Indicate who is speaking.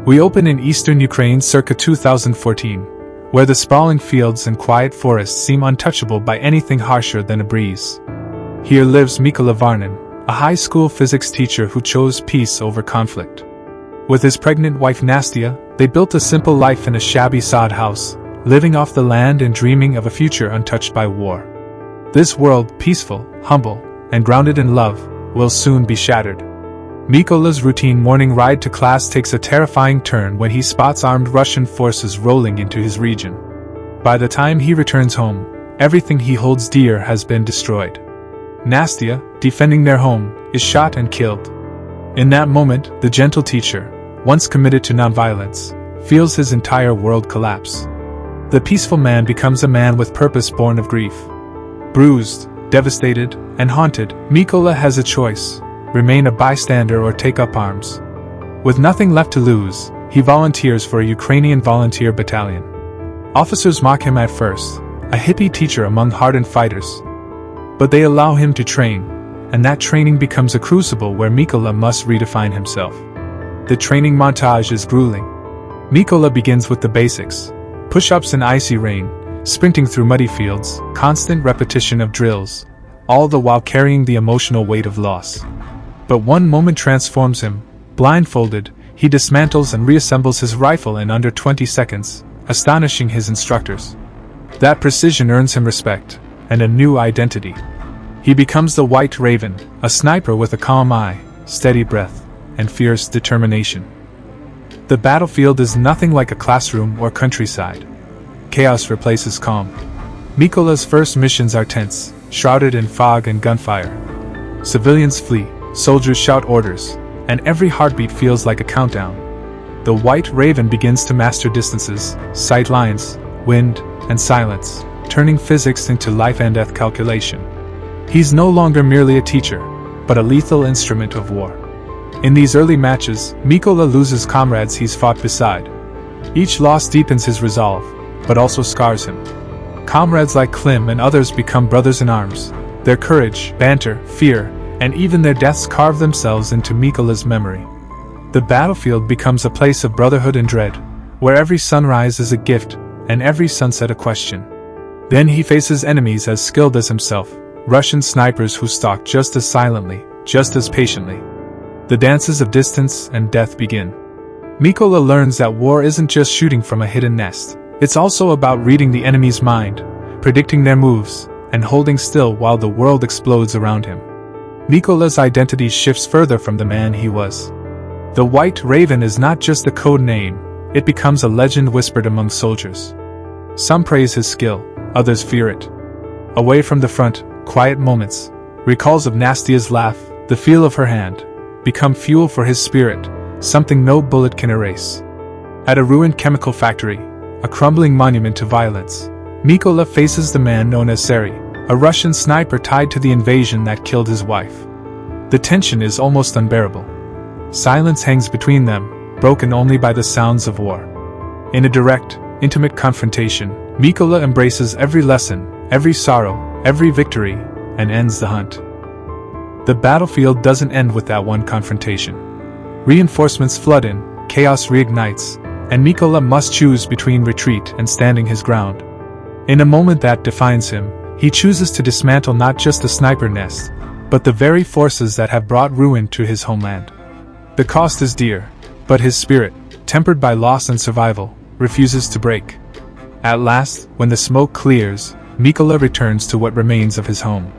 Speaker 1: We open in eastern Ukraine circa 2014, where the sprawling fields and quiet forests seem untouchable by anything harsher than a breeze. Here lives Mykola Varnin, a high school physics teacher who chose peace over conflict. With his pregnant wife Nastya, they built a simple life in a shabby sod house, living off the land and dreaming of a future untouched by war. This world, peaceful, humble, and grounded in love, will soon be shattered. Mykola's routine morning ride to class takes a terrifying turn when he spots armed Russian forces rolling into his region. By the time he returns home, everything he holds dear has been destroyed. Nastya, defending their home, is shot and killed. In that moment, the gentle teacher, once committed to nonviolence, feels his entire world collapse. The peaceful man becomes a man with purpose born of grief. Bruised, devastated, and haunted, Mykola has a choice: remain a bystander or take up arms. With nothing left to lose, he volunteers for a Ukrainian volunteer battalion. Officers mock him at first, a hippie teacher among hardened fighters. But they allow him to train, and that training becomes a crucible where Mykola must redefine himself. The training montage is grueling. Mykola begins with the basics: push-ups in icy rain, sprinting through muddy fields, constant repetition of drills, all the while carrying the emotional weight of loss. But one moment transforms him. Blindfolded, he dismantles and reassembles his rifle in under 20 seconds, astonishing his instructors. That precision earns him respect, and a new identity. He becomes the White Raven, a sniper with a calm eye, steady breath, and fierce determination. The battlefield is nothing like a classroom or countryside. Chaos replaces calm. Mykola's first missions are tense, shrouded in fog and gunfire. Civilians flee, soldiers shout orders, and every heartbeat feels like a countdown. The White Raven begins to master distances, sight lines, wind, and silence, turning physics into life and death calculation. He's no longer merely a teacher, but a lethal instrument of war. In these early matches, Mykola loses comrades he's fought beside. Each loss deepens his resolve, but also scars him. Comrades like Klim and others become brothers in arms. Their courage, banter, fear, and even their deaths carve themselves into Mykola's memory. The battlefield becomes a place of brotherhood and dread, where every sunrise is a gift, and every sunset a question. Then he faces enemies as skilled as himself, Russian snipers who stalk just as silently, just as patiently. The dances of distance and death begin. Mykola learns that war isn't just shooting from a hidden nest. It's also about reading the enemy's mind, predicting their moves, and holding still while the world explodes around him. Mykola's identity shifts further from the man he was. The White Raven is not just a code name, it becomes a legend whispered among soldiers. Some praise his skill, others fear it. Away from the front, quiet moments, recalls of Nastya's laugh, the feel of her hand, become fuel for his spirit, something no bullet can erase. At a ruined chemical factory, a crumbling monument to violence, Mykola faces the man known as Seri, a Russian sniper tied to the invasion that killed his wife. The tension is almost unbearable. Silence hangs between them, broken only by the sounds of war. In a direct, intimate confrontation, Mykola embraces every lesson, every sorrow, every victory, and ends the hunt. The battlefield doesn't end with that one confrontation. Reinforcements flood in, chaos reignites, and Mykola must choose between retreat and standing his ground. In a moment that defines him, he chooses to dismantle not just the sniper nest, but the very forces that have brought ruin to his homeland. The cost is dear, but his spirit, tempered by loss and survival, refuses to break. At last, when the smoke clears, Mykola returns to what remains of his home.